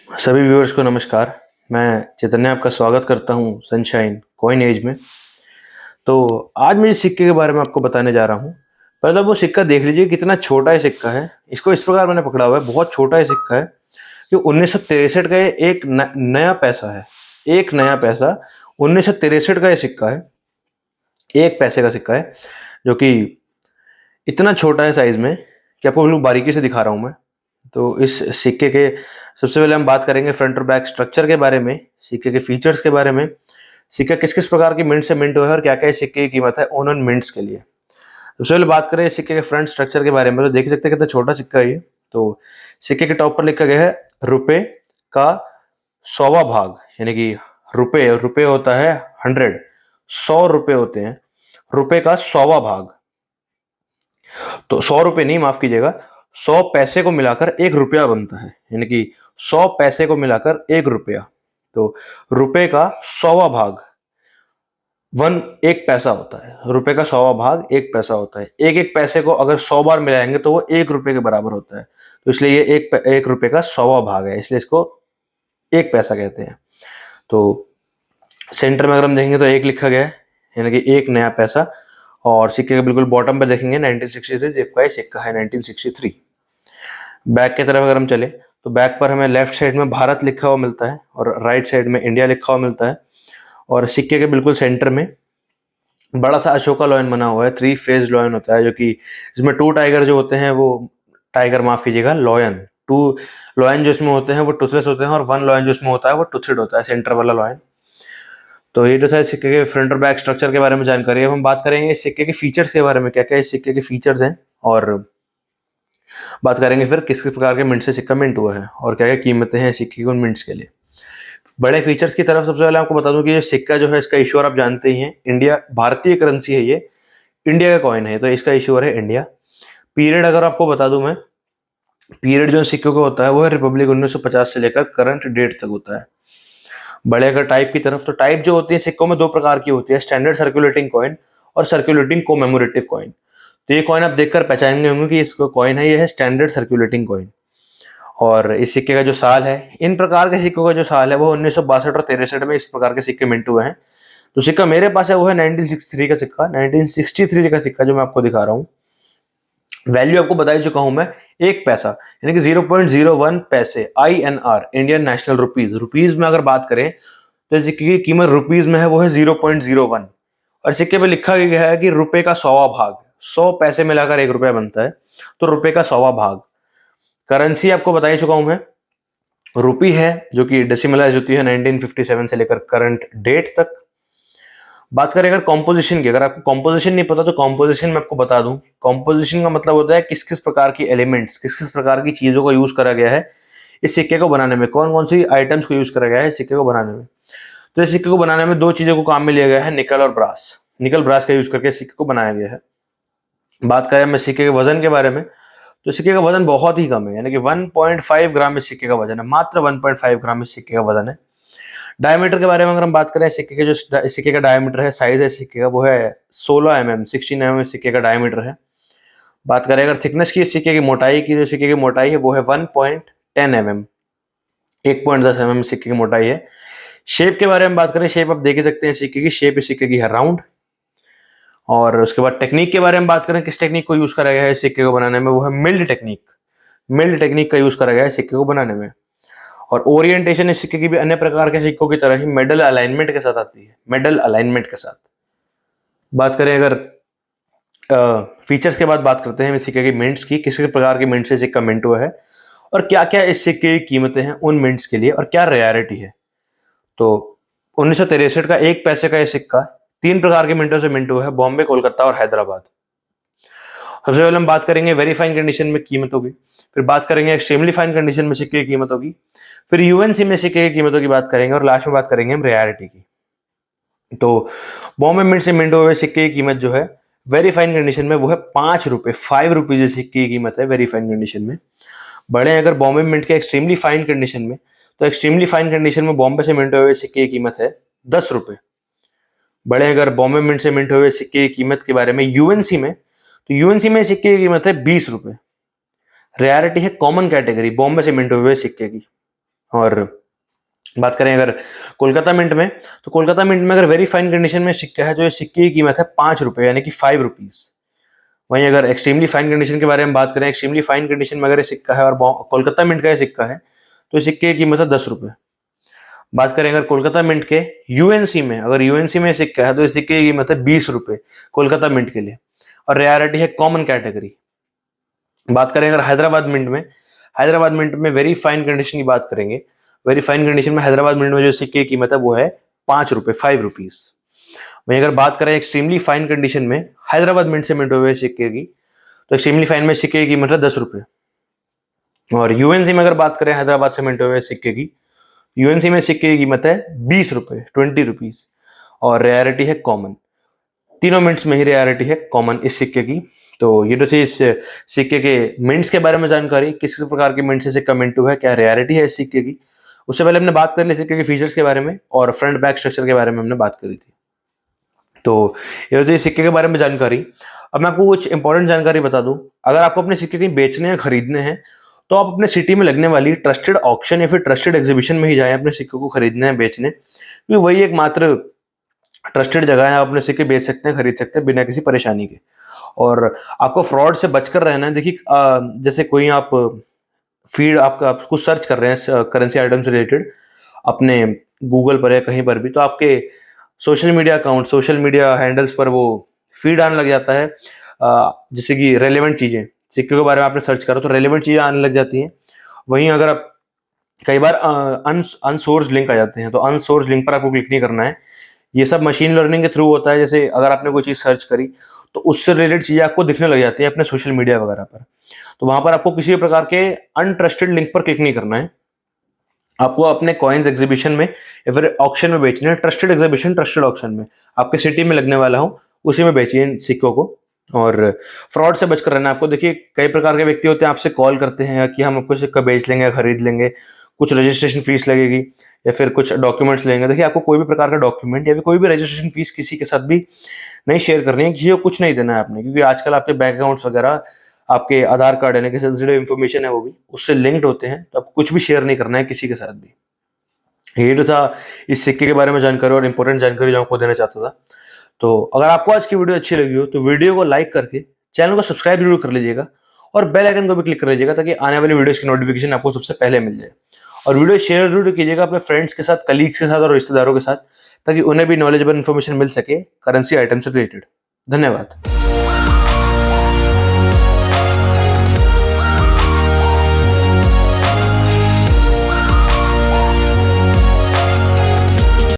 सभी व्यूअर्स को नमस्कार। मैं चैतन्य आपका स्वागत करता हूं सनशाइन कॉइन एज में। तो आज मैं इस सिक्के के बारे में आपको बताने जा रहा हूं। पहले वो सिक्का देख लीजिए कितना छोटा ये सिक्का है। इसको इस प्रकार मैंने पकड़ा हुआ है, बहुत छोटा ये सिक्का है कि 1963 का ये एक नया पैसा है। एक नया पैसा 1963 का ये सिक्का है, एक पैसे का सिक्का है, जो कि इतना छोटा है साइज में कि आपको बिल्कुल बारीकी से दिखा रहा हूँ मैं। तो इस सिक्के के सबसे पहले हम बात करेंगे फ्रंट और बैक स्ट्रक्चर के बारे में, सिक्के के फीचर्स के बारे में, सिक्का किस किस प्रकार की मिंट से मिंट हुआ है और क्या क्या इस सिक्के की कीमत है ऑन मिंट्स के लिए। सबसे पहले बात करें इस सिक्के के फ्रंट स्ट्रक्चर के बारे में, तो देख सकते हैं कितना छोटा सिक्का है ये। तो सिक्के के टॉप पर लिखा गया है रुपए का 100वां भाग, यानी कि रुपए रुपए होता है 100, 100 रुपए होते हैं, रुपए का 100वां भाग। तो 100 रुपए नहीं, माफ कीजिएगा, 100 पैसे को मिलाकर 1 रुपया बनता है, यानी कि 100 पैसे को मिलाकर 1 रुपया। तो रुपए का 100वां भाग वन एक पैसा होता है। रुपए का 100वां भाग एक पैसा होता है। एक एक पैसे को अगर 100 बार मिलाएंगे तो वो 1 रुपए के बराबर होता है। तो इसलिए ये एक रुपए का 100वां भाग है, इसलिए इसको एक पैसा कहते हैं। तो सेंटर में अगर हम देखेंगे तो एक लिखा गया है, यानी कि एक नया पैसा। और सिक्के के बिल्कुल बॉटम पे देखेंगे 1963 जब का सिक्का है, 1963। बैक की तरफ अगर हम चले तो बैक पर हमें लेफ्ट साइड में भारत लिखा हुआ मिलता है और राइट साइड में इंडिया लिखा हुआ मिलता है। और सिक्के के बिल्कुल सेंटर में बड़ा सा अशोका लॉयन बना हुआ है, 3 फेज लॉयन होता है, जो कि इसमें 2 टाइगर जो होते हैं वो टाइगर, माफ कीजिएगा, लॉयन, 2 लॉयन जो इसमें होते हैं वो टूथलेस होते हैं और 1 लॉयन जो इसमें होता है वो टूथेड होता है, सेंटर वाला लॉयन। तो ये जो है सिक्के के फ्रंट और बैक स्ट्रक्चर के बारे में जानकारी है। अब हम बात करेंगे इस सिक्के के फीचर्स के बारे में, क्या क्या इस सिक्के के फीचर्स हैं, और बात करेंगे फिर किस किस प्रकार के मिंट से सिक्का मिंट हुआ है और क्या क्या कीमतें हैं सिक्के की उन मिंट्स के लिए। बड़े फीचर्स की तरफ सबसे पहले आपको बता दूं कि ये सिक्का जो है इसका इश्यूअर आप जानते ही हैं, इंडिया, भारतीय करेंसी है ये, इंडिया का कॉइन है, तो इसका इश्यूअर है इंडिया। पीरियड अगर आपको बता दूं मैं, पीरियड जो सिक्कों का होता है वो है रिपब्लिक 1950 से लेकर करंट डेट तक होता है। बड़े अगर टाइप की तरफ, तो टाइप जो होती है सिक्कों में 2 प्रकार की होती है, स्टैंडर्ड सर्कुलेटिंग कॉइन और सर्कुलेटिंग कोमेमोरेटिव कॉइन। तो ये कॉइन आप देखकर पहचानेंगे होंगे कि इसका कॉइन है, ये है स्टैंडर्ड सर्कुलेटिंग कॉइन। और इस सिक्के का जो साल है, इन प्रकार के सिक्कों का जो साल है वो 1962 और 63 में इस प्रकार के सिक्के मिंट हुए हैं। तो सिक्का मेरे पास है वो है 1963 का सिक्का, 1963 का सिक्का जो मैं आपको दिखा रहा हूँ। वैल्यू आपको बता ही चुका हूं मैं, एक पैसा यानी कि 0.01 पैसे, INR, Indian national rupees. Rupees में अगर बात करें तो सिक्के की कीमत रुपीज में है वो है 0.01। और सिक्के पे लिखा गया है कि रुपए का 100वां भाग, 100 पैसे मिलाकर 1 रुपया बनता है, तो रुपए का 100वां भाग। करेंसी आपको बता ही चुका हूं मैं, रुपी है, जो कि डेसिमलाइज होती है 1957 से लेकर करंट डेट तक। बात करें अगर कॉम्पोजिशन की, अगर आपको कॉम्पोजिशन नहीं पता तो कॉम्पोजिशन में आपको बता दूं। कॉम्पोजिशन का मतलब होता है किस किस प्रकार की एलिमेंट्स, किस किस प्रकार की चीजों का यूज करा गया है इस सिक्के को बनाने में, कौन कौन सी आइटम्स को यूज करा गया है इस सिक्के को बनाने में। तो इस सिक्के को बनाने में 2 चीजों को काम में लिया गया है, निकल और ब्रास। निकल ब्रास का यूज करके सिक्के को बनाया गया है। बात करें मैं सिक्के के वजन के बारे में, तो सिक्के का वजन बहुत ही कम है, यानी कि 1.5 ग्राम इस सिक्के का वजन है, मात्र 1.5 ग्राम इस सिक्के का वजन है। डायमीटर के बारे में अगर हम बात करें, सिक्के के जो सिक्के का डायमीटर है, साइज है सिक्के का, वो है 16 mm, 16 mm सिक्के का डायमीटर है। बात करें अगर थिकनेस की, सिक्के की मोटाई की, जो सिक्के की मोटाई है वो है 1.10 mm, 1.10 mm सिक्के की मोटाई है। शेप के बारे में बात करें, शेप आप देख ही सकते हैं, सिक्के की शेप इस सिक्के की है राउंड। और उसके बाद टेक्निक के बारे में बात करें, किस टेक्निक को यूज करा गया है इस सिक्के को बनाने में, वो है मिल्ड टेक्निक। मिल्ड टेक्निक का यूज करा गया है सिक्के को बनाने में। और ओरिएंटेशन इस सिक्के की भी अन्य प्रकार के सिक्कों की तरह ही मेडल अलाइनमेंट के साथ आती है, मेडल अलाइनमेंट के साथ। बात करें अगर फीचर्स के बाद बात करते हैं इस सिक्के की मिंट्स की, किस प्रकार के मिंट से सिक्का मिंट हुआ है और क्या क्या इस सिक्के की कीमतें हैं उन मिंट्स के लिए और क्या रेयरिटी है। तो 1963 का एक पैसे का यह सिक्का 3 प्रकार के मिंटों से मिंट हुआ है, बॉम्बे, कोलकाता और हैदराबाद। सबसे पहले हम बात करेंगे वेरी फाइन कंडीशन में कीमत होगी, फिर बात करेंगे एक्सट्रीमली फाइन कंडीशन में सिक्के की कीमत होगी, फिर यूएनसी में सिक्के की कीमतों की बात करेंगे और लास्ट में बात करेंगे हम रेयरिटी की। तो बॉम्बे मिंट से मिंट हुए सिक्के की कीमत जो है वेरी फाइन कंडीशन में वो है 5 रुपए, 5 रुपीज सिक्के की कीमत है वेरी फाइन कंडीशन में। बड़े अगर बॉम्बे मिंट के एक्सट्रीमली फाइन कंडीशन में, तो एक्सट्रीमली फाइन कंडीशन में बॉम्बे से मिंट हुए सिक्के की कीमत है 10 रुपए। बड़े अगर बॉम्बे मिंट से मिंट हुए सिक्के की कीमत के बारे में यूएनसी में, तो यूएनसी में सिक्के की कीमत है 20 रुपए। रेयरिटी है कॉमन कैटेगरी, बॉम्बे से मिंट हुए सिक्के की। और बात करें अगर कोलकाता मिंट में, तो कोलकाता मिंट में अगर वेरी फाइन कंडीशन में सिक्का है, जो इस सिक्के की कीमत है 5 रुपये यानी कि 5 रुपीज। वहीं अगर एक्सट्रीमली फाइन कंडीशन के बारे में बात करें, एक्सट्रीमली फाइन कंडीशन में अगर ये सिक्का है और कोलकाता मिंट का ये सिक्का है, तो इस सिक्के की कीमत है 10 रुपये। बात करें अगर कोलकाता मिंट के यूएनसी में, अगर यूएनसी में सिक्का है तो इस सिक्के की कीमत है 20 रुपये कोलकाता मिंट के लिए, और रेयरिटी है कॉमन कैटेगरी। बात करें अगर हैदराबाद मिंट में, हैदराबाद मिंट में वेरी फाइन कंडीशन की बात करेंगे, वेरी फाइन कंडीशन में हैदराबाद मिंट में जो सिक्के की कीमत है वो है 5 रुपये, 5 रुपीज। वहीं अगर बात करें एक्सट्रीमली फाइन कंडीशन में हैदराबाद मिंट से मिंट हुए सिक्के की, तो एक्सट्रीमली फाइन में सिक्के की कीमत है 10 रुपये। और यूएनसी में अगर बात करें हैदराबाद से मिंट हुए सिक्के की, यूएनसी में सिक्के की कीमत है 20 रुपये, 20 रुपीज, और रेयरिटी है कॉमन। तीनों मिंट्स में ही रेयरिटी है कॉमन इस सिक्के की। तो ये तो थी इस सिक्के के मिंट्स के बारे में जानकारी, किस किस प्रकार के मिंट से सिक्का मिंट हुआ है, क्या रेयरिटी है इस सिक्के की। उससे पहले हमने बात कर ली सिक्के के फीचर्स के बारे में और फ्रंट बैक स्ट्रक्चर के बारे में हमने बात करी थी। तो ये तो सिक्के के बारे में जानकारी। अब मैं आपको कुछ इंपॉर्टेंट जानकारी बता दूं। अगर आपको अपने सिक्के कहीं बेचने या खरीदने हैं, तो आप अपने सिटी में लगने वाली ट्रस्टेड ऑक्शन या फिर ट्रस्टेड एग्जीबिशन में ही जाएं अपने सिक्कों को खरीदने या बेचने, क्योंकि वही एक मात्र ट्रस्टेड जगह है, आप अपने सिक्के बेच सकते हैं, खरीद सकते हैं बिना किसी परेशानी के। और आपको फ्रॉड से बचकर रहना है। देखिए जैसे कोई आप फीड आपका आप कुछ सर्च कर रहे हैं करेंसी आइटम से रिलेटेड अपने गूगल पर या कहीं पर भी, तो आपके social media account, social media handles पर वो फीड आने लग जाता है, जैसे कि रेलेवेंट चीज़ें, सिक्के के बारे में आपने सर्च करा तो रेलेवेंट चीज़ें आने लग जाती हैं। वहीं अगर आप कई बार अनसोर्स लिंक आ जाते हैं, तो अनसोर्स लिंक पर आपको क्लिक नहीं करना है। ये सब मशीन लर्निंग के थ्रू होता है। जैसे अगर आपने कोई चीज़ सर्च करी तो उससे रिलेटेड चीज़ें आपको दिखने लग जाती है अपने सोशल मीडिया वगैरह पर, तो वहां पर आपको किसी भी प्रकार के अनट्रस्टेड लिंक पर क्लिक नहीं करना है। आपको अपने कॉइन्स एग्जीबिशन में या फिर ऑक्शन में बेचने हैं, ट्रस्टेड एग्जीबिशन, ट्रस्टेड ऑक्शन में आपके सिटी में लगने वाला हो उसी में बेचिए इन सिक्कों को। और फ्रॉड से बचकर रहना है आपको। देखिए कई प्रकार के व्यक्ति होते हैं, आपसे कॉल करते हैं कि हम आपको सिक्का बेच लेंगे, खरीद लेंगे, कुछ रजिस्ट्रेशन फीस लगेगी या फिर कुछ डॉक्यूमेंट्स लेंगे। देखिए आपको कोई भी प्रकार का डॉक्यूमेंट या फिर कोई भी रजिस्ट्रेशन फीस किसी के साथ भी नहीं शेयर करनी है, किसी को कुछ नहीं देना है आपने, क्योंकि आजकल आपके बैंक अकाउंट्स वगैरह, आपके आधार कार्ड यानी कि सेंसिटिव इन्फॉर्मेशन है वो भी उससे लिंक्ड होते हैं, तो आपको कुछ भी शेयर नहीं करना है किसी के साथ भी। ये तो था इस सिक्के के बारे में जानकारी और इंपॉर्टेंट जानकारी जो आपको देना चाहता था। तो अगर आपको आज की वीडियो अच्छी लगी हो तो वीडियो को लाइक करके चैनल को सब्सक्राइब जरूर कर लीजिएगा और बेल आइकन को भी क्लिक कर लीजिएगा, ताकि आने वाली वीडियोस की नोटिफिकेशन आपको सबसे पहले मिल जाए। और वीडियो शेयर जरूर कीजिएगा अपने फ्रेंड्स के साथ, कलीग्स के साथ और रिश्तेदारों के साथ, ताकि उन्हें भी नॉलेजेबल इन्फॉर्मेशन मिल सके करेंसी आइटम से रिलेटेड। धन्यवाद।